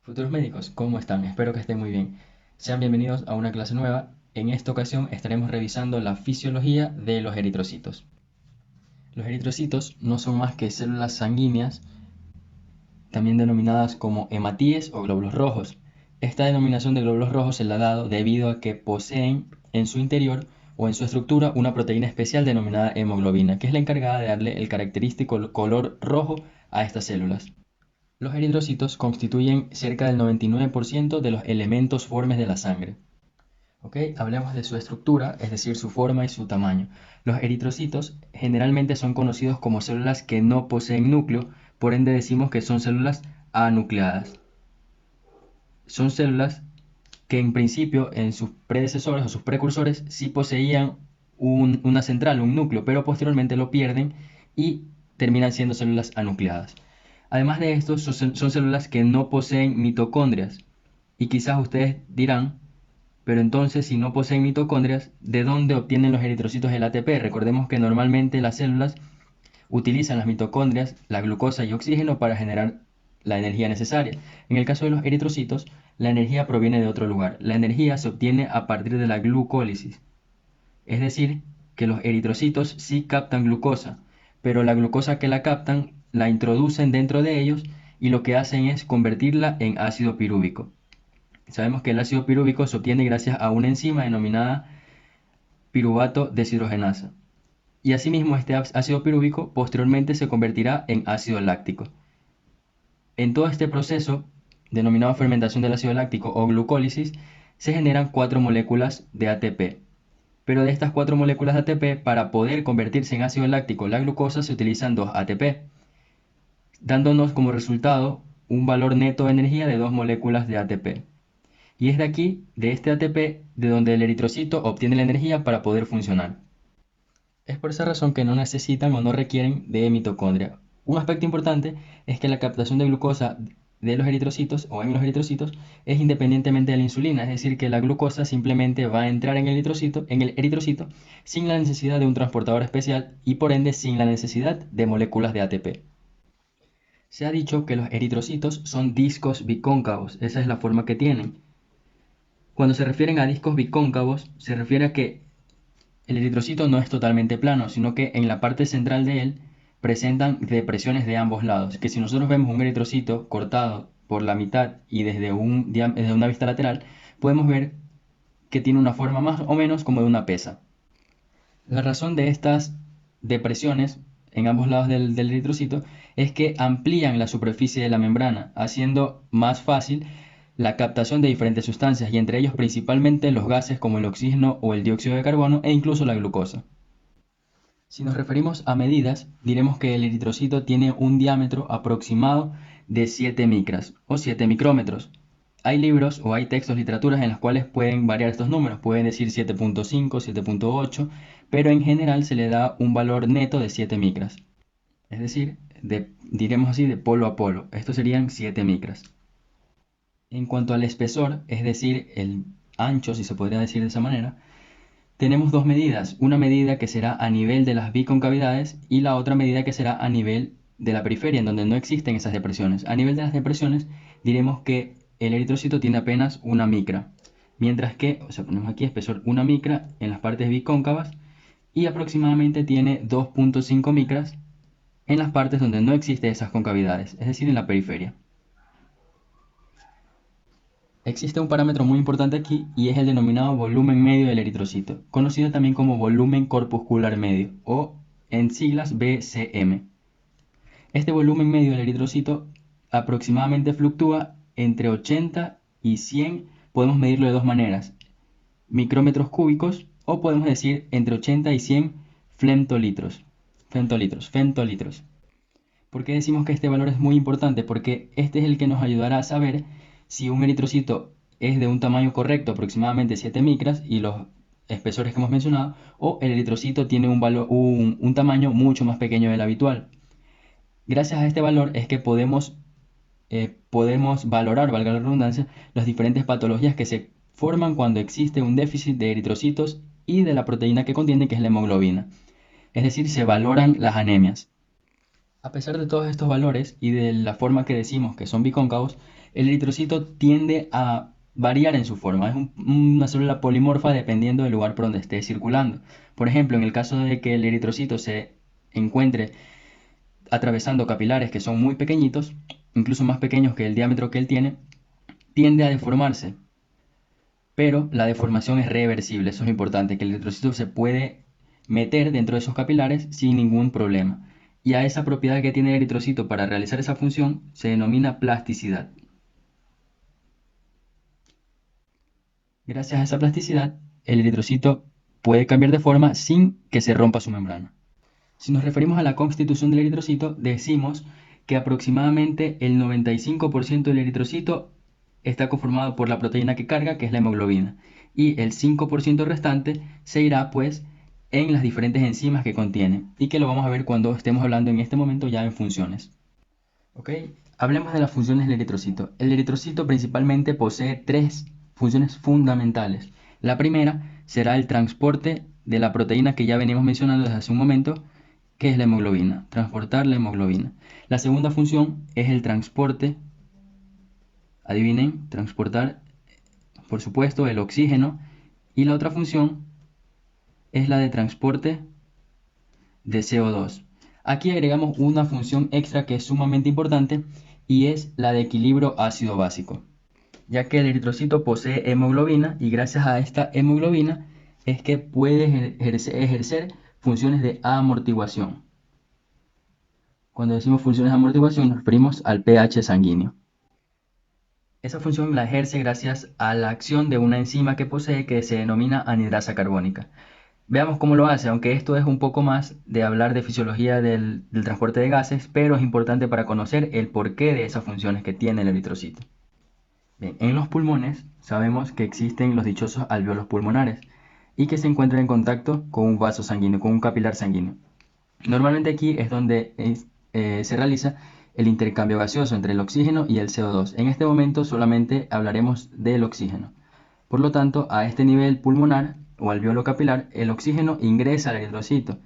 Futuros médicos, ¿cómo están? Espero que estén muy bien. Sean bienvenidos a una clase nueva. En esta ocasión estaremos revisando la fisiología de los eritrocitos. Los eritrocitos no son más que células sanguíneas, también denominadas como hematíes o glóbulos rojos. Esta denominación de glóbulos rojos se la ha dado debido a que poseen en su interior o en su estructura una proteína especial denominada hemoglobina, que es la encargada de darle el característico color rojo a estas células. Los eritrocitos constituyen cerca del 99% de los elementos formes de la sangre. ¿Ok? Hablemos de su estructura, es decir, su forma y su tamaño. Los eritrocitos generalmente son conocidos como células que no poseen núcleo, por ende decimos que son células anucleadas. Son células que en principio en sus predecesores o sus precursores sí poseían una central, un núcleo, pero posteriormente lo pierden y terminan siendo células anucleadas. Además de esto, son células que no poseen mitocondrias. Y quizás ustedes dirán, pero entonces si no poseen mitocondrias, ¿de dónde obtienen los eritrocitos el ATP? Recordemos que normalmente las células utilizan las mitocondrias, la glucosa y oxígeno para generar la energía necesaria. En el caso de los eritrocitos, la energía proviene de otro lugar. La energía se obtiene a partir de la glucólisis. Es decir, que los eritrocitos sí captan glucosa, pero la glucosa que la captan la introducen dentro de ellos y lo que hacen es convertirla en ácido pirúvico. Sabemos que el ácido pirúvico se obtiene gracias a una enzima denominada piruvato deshidrogenasa. Y asimismo este ácido pirúvico posteriormente se convertirá en ácido láctico. En todo este proceso, denominado fermentación del ácido láctico o glucólisis, se generan 4 moléculas de ATP. Pero de estas 4 moléculas de ATP, para poder convertirse en ácido láctico la glucosa, se utilizan 2 ATP, dándonos como resultado un valor neto de energía de 2 moléculas de ATP. Y es de aquí, de este ATP, de donde el eritrocito obtiene la energía para poder funcionar. Es por esa razón que no necesitan o no requieren de mitocondria. Un aspecto importante es que la captación de glucosa de los eritrocitos o en los eritrocitos es independientemente de la insulina, es decir, que la glucosa simplemente va a entrar en el eritrocito sin la necesidad de un transportador especial y por ende sin la necesidad de moléculas de ATP. Se ha dicho que los eritrocitos son discos bicóncavos, esa es la forma que tienen. Cuando se refieren a discos bicóncavos, se refiere a que el eritrocito no es totalmente plano, sino que en la parte central de él presentan depresiones de ambos lados, que si nosotros vemos un eritrocito cortado por la mitad y desde una vista lateral, podemos ver que tiene una forma más o menos como de una pesa. La razón de estas depresiones en ambos lados del eritrocito es que amplían la superficie de la membrana, haciendo más fácil la captación de diferentes sustancias y entre ellos principalmente los gases como el oxígeno o el dióxido de carbono e incluso la glucosa. Si nos referimos a medidas, diremos que el eritrocito tiene un diámetro aproximado de 7 micras o 7 micrómetros. Hay libros o hay textos, literaturas en las cuales pueden variar estos números, pueden decir 7.5, 7.8, pero en general se le da un valor neto de 7 micras. Es decir, diremos así de polo a polo. Estos serían 7 micras. En cuanto al espesor, es decir, el ancho, si se podría decir de esa manera, tenemos dos medidas. Una medida que será a nivel de las biconcavidades y la otra medida que será a nivel de la periferia, en donde no existen esas depresiones. A nivel de las depresiones, diremos que el eritrocito tiene apenas una micra, mientras que, o sea, ponemos aquí espesor 1 micra en las partes bicóncavas y aproximadamente tiene 2.5 micras en las partes donde no existen esas concavidades, es decir, en la periferia. Existe un parámetro muy importante aquí y es el denominado volumen medio del eritrocito, conocido también como volumen corpuscular medio o en siglas BCM. Este volumen medio del eritrocito aproximadamente fluctúa entre 80 y 100, podemos medirlo de dos maneras, micrómetros cúbicos o podemos decir entre 80 y 100 femtolitros. Femtolitros. ¿Por qué decimos que este valor es muy importante? Porque este es el que nos ayudará a saber si un eritrocito es de un tamaño correcto, aproximadamente 7 micras, y los espesores que hemos mencionado, o el eritrocito tiene un tamaño mucho más pequeño del habitual. Gracias a este valor es que podemos valorar, valga la redundancia, las diferentes patologías que se forman cuando existe un déficit de eritrocitos y de la proteína que contiene, que es la hemoglobina. Es decir, se valoran las anemias. A pesar de todos estos valores y de la forma que decimos que son bicóncavos, El eritrocito tiende a variar en su forma, es una célula polimorfa dependiendo del lugar por donde esté circulando. Por ejemplo, en el caso de que el eritrocito se encuentre atravesando capilares que son muy pequeñitos, incluso más pequeños que el diámetro que él tiene, tiende a deformarse. Pero la deformación es reversible, eso es importante, que el eritrocito se puede meter dentro de esos capilares sin ningún problema. Y a esa propiedad que tiene el eritrocito para realizar esa función se denomina plasticidad. Gracias a esa plasticidad, el eritrocito puede cambiar de forma sin que se rompa su membrana. Si nos referimos a la constitución del eritrocito, decimos que aproximadamente el 95% del eritrocito está conformado por la proteína que carga, que es la hemoglobina, y el 5% restante se irá pues en las diferentes enzimas que contiene, y que lo vamos a ver cuando estemos hablando en este momento ya en funciones. ¿Ok? Hablemos de las funciones del eritrocito. El eritrocito principalmente posee tres funciones fundamentales. La primera será el transporte de la proteína que ya venimos mencionando desde hace un momento, que es la hemoglobina, transportar la hemoglobina. La segunda función es el transporte, adivinen, transportar, por supuesto, el oxígeno. Y la otra función es la de transporte de CO2. Aquí agregamos una función extra que es sumamente importante y es la de equilibrio ácido-básico, ya que el eritrocito posee hemoglobina y gracias a esta hemoglobina es que puede ejercer funciones de amortiguación. Cuando decimos funciones de amortiguación nos referimos al pH sanguíneo. Esa función la ejerce gracias a la acción de una enzima que posee que se denomina anhidrasa carbónica. Veamos cómo lo hace, aunque esto es un poco más de hablar de fisiología del transporte de gases, pero es importante para conocer el porqué de esas funciones que tiene el eritrocito. Bien, en los pulmones sabemos que existen los dichosos alvéolos pulmonares y que se encuentran en contacto con un vaso sanguíneo, con un capilar sanguíneo. Normalmente aquí es donde se realiza el intercambio gaseoso entre el oxígeno y el CO2. En este momento solamente hablaremos del oxígeno. Por lo tanto, a este nivel pulmonar o alvéolo capilar, el oxígeno ingresa al eritrocito.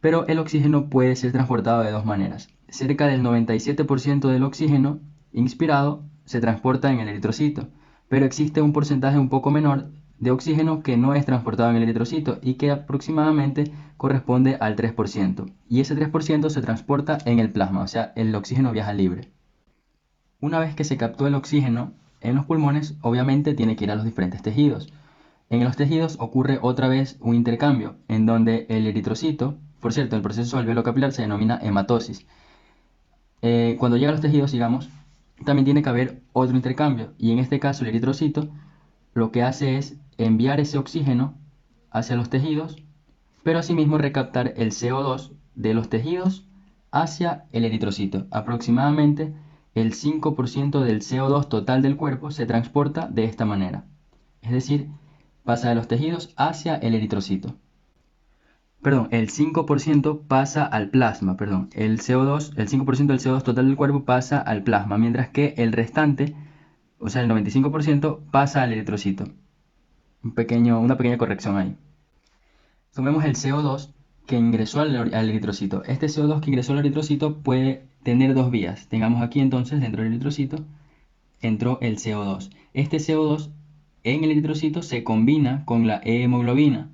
Pero el oxígeno puede ser transportado de dos maneras. Cerca del 97% del oxígeno inspirado se transporta en el eritrocito, pero existe un porcentaje un poco menor de oxígeno que no es transportado en el eritrocito y que aproximadamente corresponde al 3%. Y ese 3% se transporta en el plasma, o sea, el oxígeno viaja libre. Una vez que se captó el oxígeno en los pulmones, obviamente tiene que ir a los diferentes tejidos. En los tejidos ocurre otra vez un intercambio, en donde el eritrocito, por cierto, el proceso alvéolo capilar se denomina hematosis. Cuando llega a los tejidos, digamos, también tiene que haber otro intercambio, y en este caso el eritrocito lo que hace es enviar ese oxígeno hacia los tejidos, pero asimismo recaptar el CO2 de los tejidos hacia el eritrocito. Aproximadamente el 5% del CO2 total del cuerpo se transporta de esta manera. Es decir, pasa de los tejidos hacia el eritrocito. Perdón, el 5% pasa al plasma, perdón. El 5% del CO2 total del cuerpo pasa al plasma, mientras que el restante, o sea, el 95% pasa al eritrocito. Una pequeña corrección ahí. Tomemos el CO2 que ingresó al eritrocito. Este CO2 que ingresó al eritrocito puede tener dos vías. Tengamos aquí entonces, dentro del eritrocito, entró el CO2. Este CO2 en el eritrocito se combina con la hemoglobina,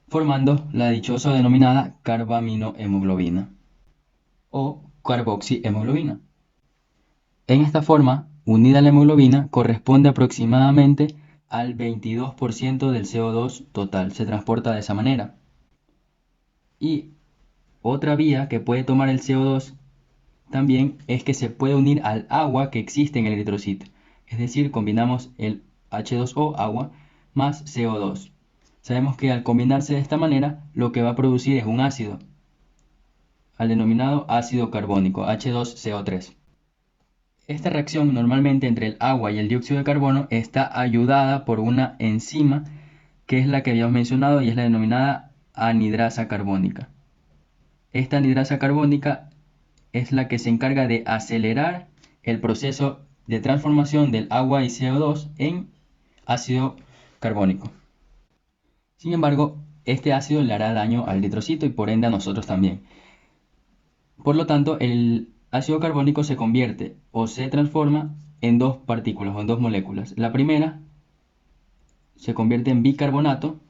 formando la dichosa denominada carbaminohemoglobina o carboxihemoglobina. En esta forma, unida a la hemoglobina, corresponde aproximadamente al 22% del CO2 total. Se transporta de esa manera. Y otra vía que puede tomar el CO2 también es que se puede unir al agua que existe en el eritrocito. Es decir, combinamos el H2O, agua, más CO2. Sabemos que al combinarse de esta manera, lo que va a producir es un ácido, al denominado ácido carbónico, H2CO3. Esta reacción normalmente entre el agua y el dióxido de carbono está ayudada por una enzima que es la que habíamos mencionado y es la denominada anhidrasa carbónica. Esta anhidrasa carbónica es la que se encarga de acelerar el proceso de transformación del agua y CO2 en ácido carbónico. Sin embargo, este ácido le hará daño al eritrocito y por ende a nosotros también. Por lo tanto, el ácido carbónico se convierte o se transforma en dos partículas o en dos moléculas. La primera se convierte en bicarbonato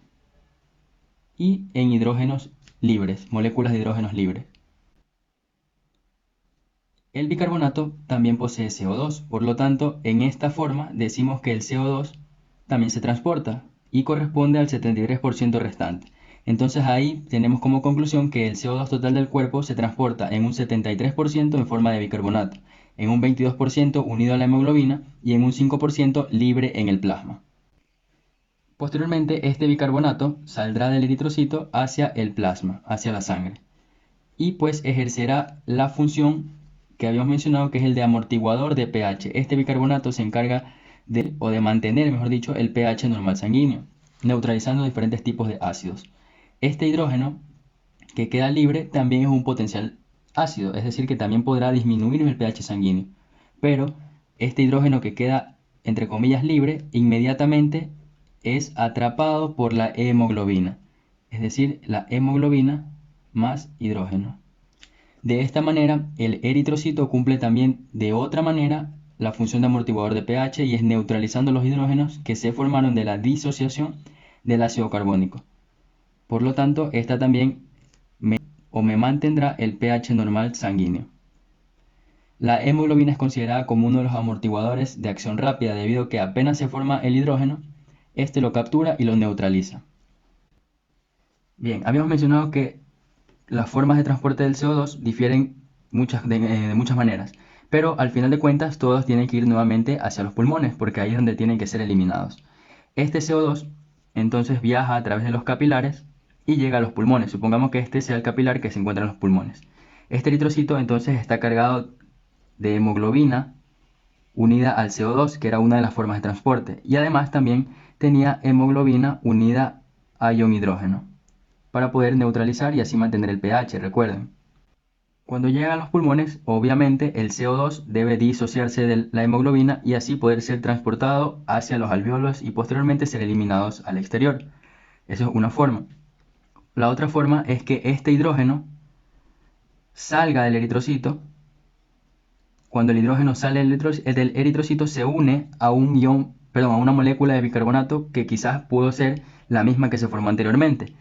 y en hidrógenos libres, moléculas de hidrógenos libres. El bicarbonato también posee CO2, por lo tanto, en esta forma decimos que el CO2 también se transporta y corresponde al 73% restante. Entonces ahí tenemos como conclusión que el CO2 total del cuerpo se transporta en un 73% en forma de bicarbonato, en un 22% unido a la hemoglobina y en un 5% libre en el plasma. Posteriormente, este bicarbonato saldrá del eritrocito hacia el plasma, hacia la sangre, y pues ejercerá la función que habíamos mencionado, que es el de amortiguador de pH. Este bicarbonato se encarga de mantener, mejor dicho, el pH normal sanguíneo, neutralizando diferentes tipos de ácidos. Este hidrógeno que queda libre también es un potencial ácido, es decir, que también podrá disminuir el pH sanguíneo. Pero este hidrógeno que queda, entre comillas, libre, inmediatamente es atrapado por la hemoglobina, es decir, la hemoglobina más hidrógeno. De esta manera, el eritrocito cumple también de otra manera la función de amortiguador de pH y es neutralizando los hidrógenos que se formaron de la disociación del ácido carbónico. Por lo tanto, esta también me mantendrá el pH normal sanguíneo. La hemoglobina es considerada como uno de los amortiguadores de acción rápida debido a que apenas se forma el hidrógeno, este lo captura y lo neutraliza. Bien, habíamos mencionado que las formas de transporte del CO2 difieren de muchas maneras, pero al final de cuentas todos tienen que ir nuevamente hacia los pulmones porque ahí es donde tienen que ser eliminados. Este CO2 entonces viaja a través de los capilares y llega a los pulmones. Supongamos que este sea el capilar que se encuentra en los pulmones. Este eritrocito entonces está cargado de hemoglobina unida al CO2, que era una de las formas de transporte, y además también tenía hemoglobina unida a ion hidrógeno para poder neutralizar y así mantener el pH, recuerden. Cuando llega a los pulmones, obviamente el CO2 debe disociarse de la hemoglobina y así poder ser transportado hacia los alvéolos y posteriormente ser eliminados al exterior. Esa es una forma. La otra forma es que este hidrógeno salga del eritrocito. Cuando el hidrógeno sale del eritrocito se une a a una molécula de bicarbonato que quizás pudo ser la misma que se formó anteriormente.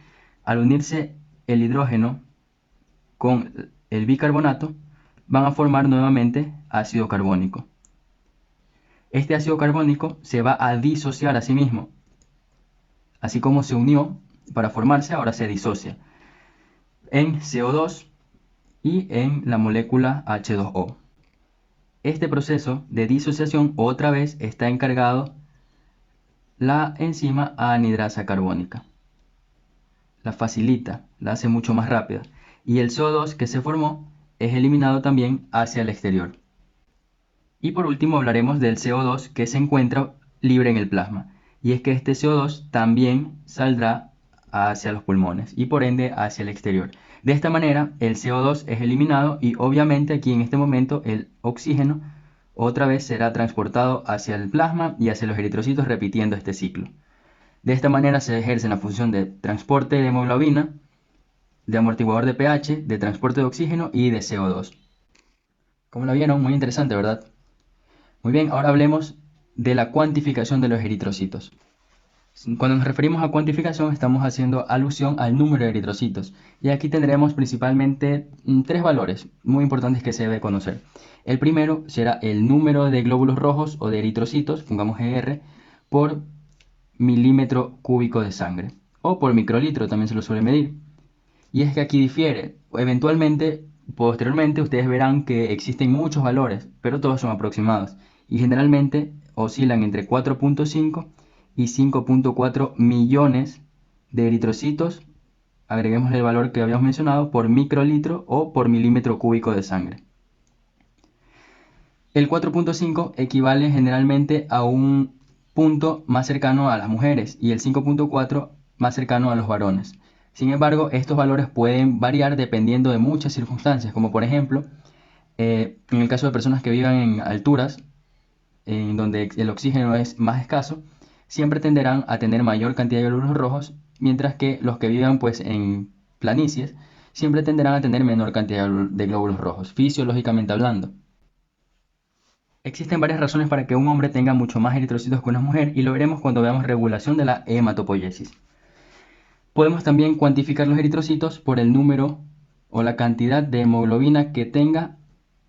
Al unirse el hidrógeno con el bicarbonato, van a formar nuevamente ácido carbónico. Este ácido carbónico se va a disociar a sí mismo. Así como se unió para formarse, ahora se disocia en CO2 y en la molécula H2O. Este proceso de disociación otra vez está encargado la enzima anhidrasa carbónica. La facilita, la hace mucho más rápida. Y el CO2 que se formó es eliminado también hacia el exterior. Y por último hablaremos del CO2 que se encuentra libre en el plasma. Y es que este CO2 también saldrá hacia los pulmones y por ende hacia el exterior. De esta manera el CO2 es eliminado y obviamente aquí en este momento el oxígeno otra vez será transportado hacia el plasma y hacia los eritrocitos repitiendo este ciclo. De esta manera se ejerce la función de transporte de hemoglobina, de amortiguador de pH, de transporte de oxígeno y de CO2. Como lo vieron, muy interesante, ¿verdad? Muy bien, ahora hablemos de la cuantificación de los eritrocitos. Cuando nos referimos a cuantificación estamos haciendo alusión al número de eritrocitos y aquí tendremos principalmente tres valores muy importantes que se debe conocer. El primero será el número de glóbulos rojos o de eritrocitos, pongamos ER, por milímetro cúbico de sangre o por microlitro también se lo suele medir. Y es que aquí difiere. Eventualmente, posteriormente, ustedes verán que existen muchos valores, pero todos son aproximados. Y generalmente oscilan entre 4.5 y 5.4 millones de eritrocitos, agreguemos el valor que habíamos mencionado, por microlitro o por milímetro cúbico de sangre. El 4.5 equivale generalmente a un punto más cercano a las mujeres y el 5.4 más cercano a los varones. Sin embargo, estos valores pueden variar dependiendo de muchas circunstancias, como por ejemplo, en el caso de personas que vivan en alturas, en donde el oxígeno es más escaso, siempre tenderán a tener mayor cantidad de glóbulos rojos, mientras que los que vivan pues, en planicies siempre tenderán a tener menor cantidad de glóbulos rojos, fisiológicamente hablando. Existen varias razones para que un hombre tenga mucho más eritrocitos que una mujer y lo veremos cuando veamos regulación de la hematopoiesis. Podemos también cuantificar los eritrocitos por el número o la cantidad de hemoglobina que tenga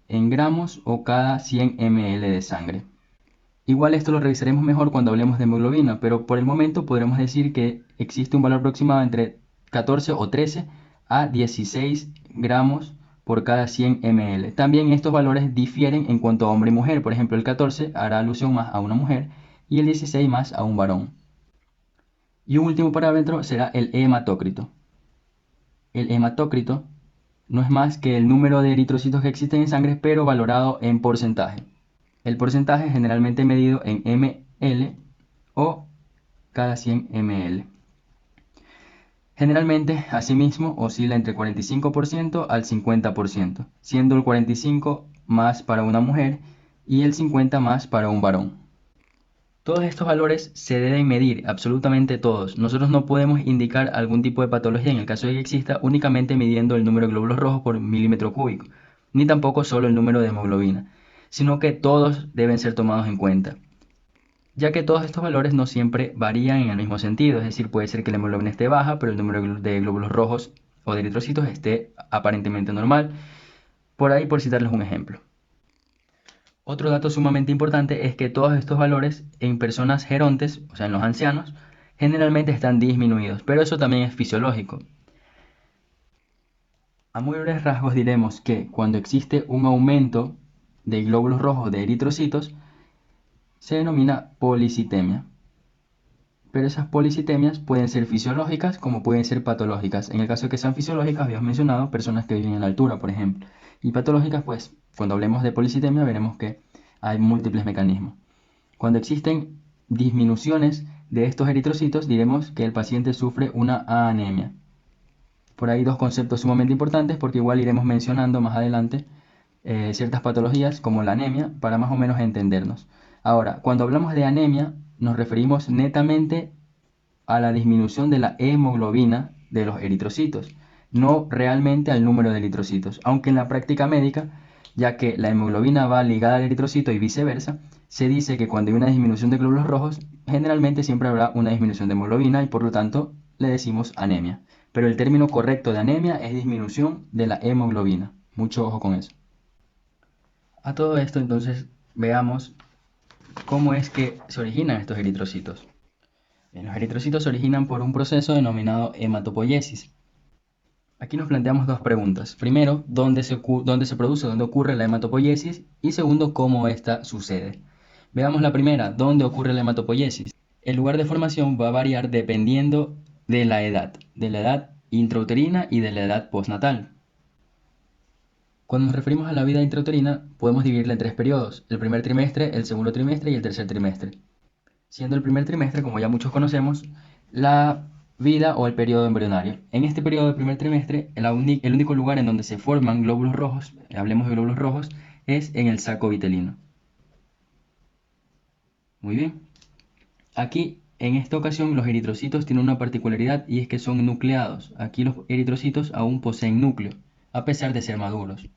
en gramos o cada 100 ml de sangre. Igual esto lo revisaremos mejor cuando hablemos de hemoglobina, pero por el momento podremos decir que existe un valor aproximado entre 14 o 13 a 16 gramos por cada 100 ml. También estos valores difieren en cuanto a hombre y mujer. Por ejemplo, el 14 hará alusión más a una mujer y el 16 más a un varón. Y un último parámetro será el hematócrito. El hematócrito no es más que el número de eritrocitos que existen en sangre, pero valorado en porcentaje. El porcentaje es generalmente medido en ml o cada 100 ml. Generalmente, asimismo, oscila entre 45% al 50%, siendo el 45% más para una mujer y el 50% más para un varón. Todos estos valores se deben medir, absolutamente todos. Nosotros no podemos indicar algún tipo de patología en el caso de que exista únicamente midiendo el número de glóbulos rojos por milímetro cúbico, ni tampoco solo el número de hemoglobina, sino que todos deben ser tomados en cuenta, ya que todos estos valores no siempre varían en el mismo sentido, es decir, puede ser que la hemoglobina esté baja, pero el número de glóbulos rojos o de eritrocitos esté aparentemente normal, por ahí por citarles un ejemplo. Otro dato sumamente importante es que todos estos valores en personas gerontes, o sea, en los ancianos, generalmente están disminuidos, pero eso también es fisiológico. A muy breves rasgos diremos que cuando existe un aumento de glóbulos rojos de eritrocitos, se denomina policitemia. Pero esas policitemias pueden ser fisiológicas como pueden ser patológicas. En el caso de que sean fisiológicas, habíamos mencionado personas que viven en la altura, por ejemplo. Y patológicas, pues, cuando hablemos de policitemia veremos que hay múltiples mecanismos. Cuando existen disminuciones de estos eritrocitos, diremos que el paciente sufre una anemia. Por ahí dos conceptos sumamente importantes porque igual iremos mencionando más adelante ciertas patologías como la anemia para más o menos entendernos. Ahora, cuando hablamos de anemia, nos referimos netamente a la disminución de la hemoglobina de los eritrocitos, no realmente al número de eritrocitos, aunque en la práctica médica, ya que la hemoglobina va ligada al eritrocito y viceversa, se dice que cuando hay una disminución de glóbulos rojos, generalmente siempre habrá una disminución de hemoglobina y por lo tanto le decimos anemia. Pero el término correcto de anemia es disminución de la hemoglobina. Mucho ojo con eso. A todo esto entonces veamos cómo es que se originan estos eritrocitos. Los eritrocitos se originan por un proceso denominado hematopoiesis. Aquí nos planteamos dos preguntas. Primero, ¿dónde se produce, dónde ocurre la hematopoiesis? Y segundo, ¿cómo esta sucede? Veamos la primera, ¿dónde ocurre la hematopoiesis? El lugar de formación va a variar dependiendo de la edad intrauterina y de la edad postnatal. Cuando nos referimos a la vida intrauterina, podemos dividirla en tres periodos: el primer trimestre, el segundo trimestre y el tercer trimestre. Siendo el primer trimestre, como ya muchos conocemos, la vida o el periodo embrionario. En este periodo del primer trimestre, el único lugar en donde se forman glóbulos rojos, hablemos de glóbulos rojos, es en el saco vitelino. Muy bien. Aquí, en esta ocasión, los eritrocitos tienen una particularidad y es que son nucleados. Aquí los eritrocitos aún poseen núcleo, a pesar de ser maduros.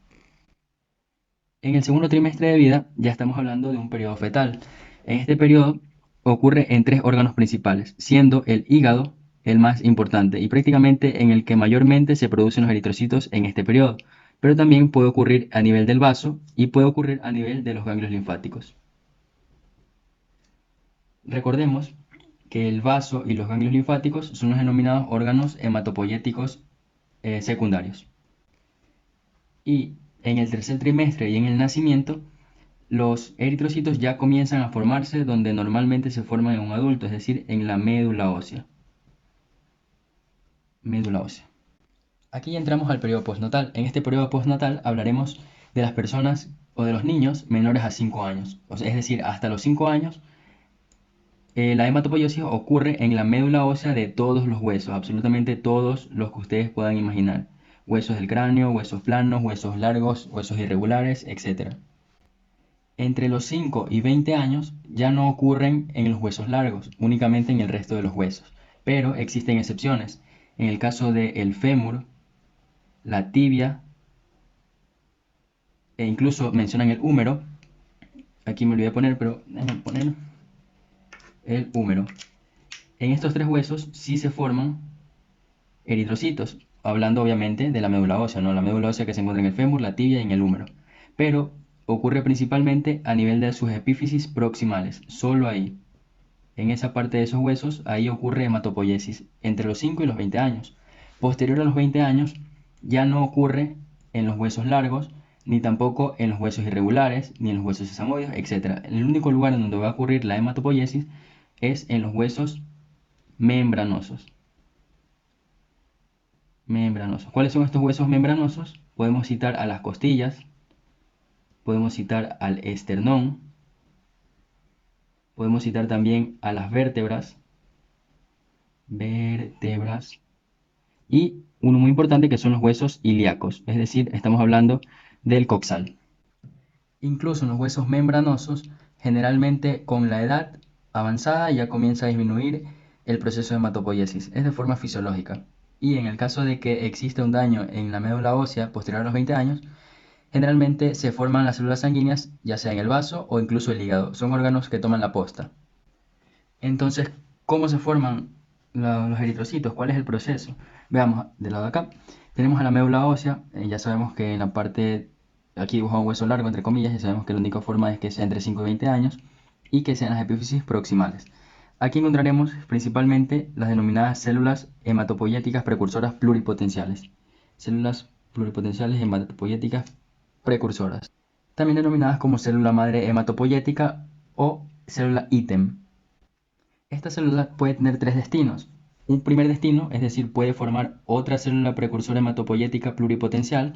En el segundo trimestre de vida, ya estamos hablando de un periodo fetal. En este periodo ocurre en tres órganos principales, siendo el hígado el más importante y prácticamente en el que mayormente se producen los eritrocitos en este periodo, pero también puede ocurrir a nivel del vaso y puede ocurrir a nivel de los ganglios linfáticos. Recordemos que el vaso y los ganglios linfáticos son los denominados órganos hematopoyéticos secundarios. Y en el tercer trimestre y en el nacimiento, los eritrocitos ya comienzan a formarse donde normalmente se forman en un adulto, es decir, en la médula ósea. Médula ósea. Aquí entramos al periodo postnatal. En este periodo postnatal hablaremos de las personas o de los niños menores a 5 años. O sea, es decir, hasta los 5 años la hematopoiesis ocurre en la médula ósea de todos los huesos, absolutamente todos los que ustedes puedan imaginar. Huesos del cráneo, huesos planos, huesos largos, huesos irregulares, etc. Entre los 5 y 20 años ya no ocurren en los huesos largos, únicamente en el resto de los huesos. Pero existen excepciones. En el caso del fémur, la tibia e incluso mencionan el húmero. Aquí me olvidé de poner, pero déjenme poner el húmero. En estos tres huesos sí se forman eritrocitos, hablando obviamente de la médula ósea, ¿no? La médula ósea que se encuentra en el fémur, la tibia y en el húmero. Pero ocurre principalmente a nivel de sus epífisis proximales, solo ahí. En esa parte de esos huesos, ahí ocurre hematopoiesis entre los 5 y los 20 años. Posterior a los 20 años, ya no ocurre en los huesos largos, ni tampoco en los huesos irregulares, ni en los huesos sesamoides, etc. El único lugar en donde va a ocurrir la hematopoiesis es en los huesos membranosos. ¿Cuáles son estos huesos membranosos? Podemos citar a las costillas, podemos citar al esternón, podemos citar también a las vértebras, y uno muy importante que son los huesos ilíacos, es decir, estamos hablando del coxal. Incluso en los huesos membranosos, generalmente con la edad avanzada ya comienza a disminuir el proceso de hematopoiesis, es de forma fisiológica. Y en el caso de que exista un daño en la médula ósea posterior a los 20 años, generalmente se forman las células sanguíneas, ya sea en el vaso o incluso el hígado. Son órganos que toman la posta. Entonces, ¿cómo se forman los eritrocitos? ¿Cuál es el proceso? Veamos, del lado de acá, tenemos a la médula ósea. Ya sabemos que en la parte, aquí dibujado un hueso largo, entre comillas, ya sabemos que la única forma es que sea entre 5 y 20 años y que sean las epífisis proximales. Aquí encontraremos principalmente las denominadas células hematopoyéticas precursoras pluripotenciales. Células pluripotenciales hematopoyéticas precursoras, también denominadas como célula madre hematopoyética o célula ítem. Esta célula puede tener tres destinos. Un primer destino, es decir, puede formar otra célula precursora hematopoyética pluripotencial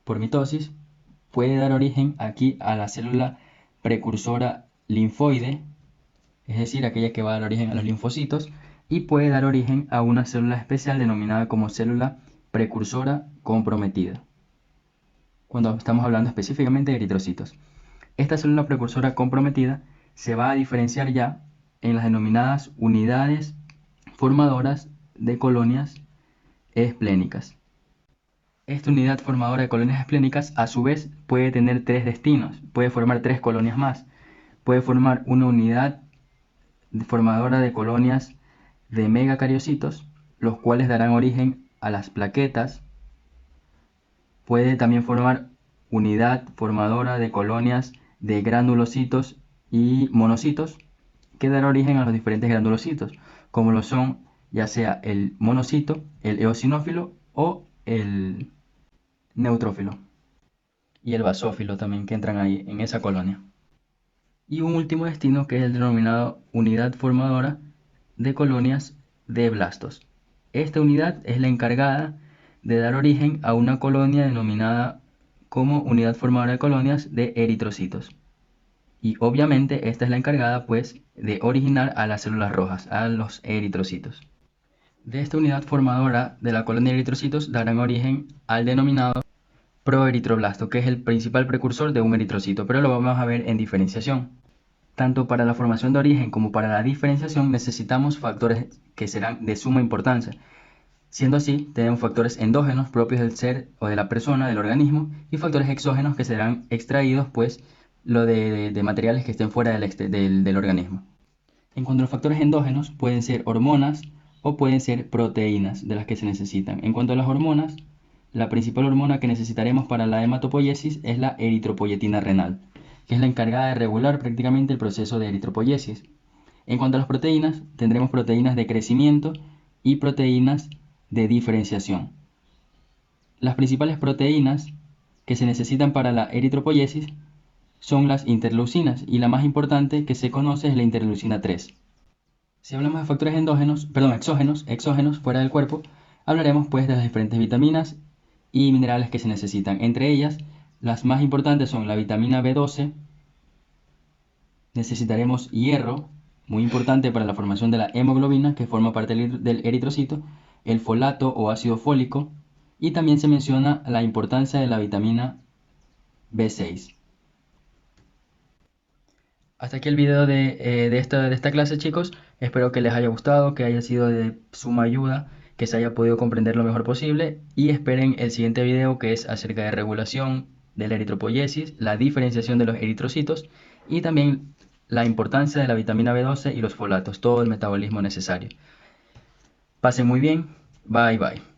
por mitosis. Puede dar origen aquí a la célula precursora linfoide, es decir, aquella que va a dar origen a los linfocitos. Y puede dar origen a una célula especial denominada como célula precursora comprometida, cuando estamos hablando específicamente de eritrocitos. Esta célula precursora comprometida se va a diferenciar ya en las denominadas unidades formadoras de colonias esplénicas. Esta unidad formadora de colonias esplénicas a su vez puede tener tres destinos, puede formar tres colonias más, puede formar una unidad formadora de colonias de megacariocitos, los cuales darán origen a las plaquetas. Puede también formar unidad formadora de colonias de granulocitos y monocitos, que dará origen a los diferentes granulocitos, como lo son ya sea el monocito, el eosinófilo o el neutrófilo. Y el basófilo también, que entran ahí en esa colonia. Y un último destino que es el denominado unidad formadora de colonias de blastos. Esta unidad es la encargada de dar origen a una colonia denominada como unidad formadora de colonias de eritrocitos. Y obviamente esta es la encargada pues de originar a las células rojas, a los eritrocitos. De esta unidad formadora de la colonia de eritrocitos darán origen al denominado proeritroblasto, que es el principal precursor de un eritrocito, pero lo vamos a ver en diferenciación. Tanto para la formación de origen como para la diferenciación necesitamos factores que serán de suma importancia. Siendo así, tenemos factores endógenos propios del ser o de la persona, del organismo, y factores exógenos que serán extraídos pues de materiales que estén fuera del organismo. En cuanto a los factores endógenos, pueden ser hormonas o pueden ser proteínas de las que se necesitan. En cuanto a las hormonas, la principal hormona que necesitaremos para la hematopoiesis es la eritropoyetina renal, que es la encargada de regular prácticamente el proceso de eritropoiesis. En cuanto a las proteínas, tendremos proteínas de crecimiento y proteínas de diferenciación. Las principales proteínas que se necesitan para la eritropoiesis son las interleucinas y la más importante que se conoce es la interleucina 3. Si hablamos de factores exógenos fuera del cuerpo, hablaremos pues de las diferentes vitaminas y minerales que se necesitan. Entre ellas, las más importantes son la vitamina B12, necesitaremos hierro, muy importante para la formación de la hemoglobina, que forma parte del eritrocito, el folato o ácido fólico, y también se menciona la importancia de la vitamina B6. Hasta aquí el video de esta clase, chicos. Espero que les haya gustado, que haya sido de suma ayuda, que que se haya podido comprender lo mejor posible y esperen el siguiente video, que es acerca de regulación de la eritropoyesis, la diferenciación de los eritrocitos y también la importancia de la vitamina B12 y los folatos, todo el metabolismo necesario. Pasen muy bien, bye bye.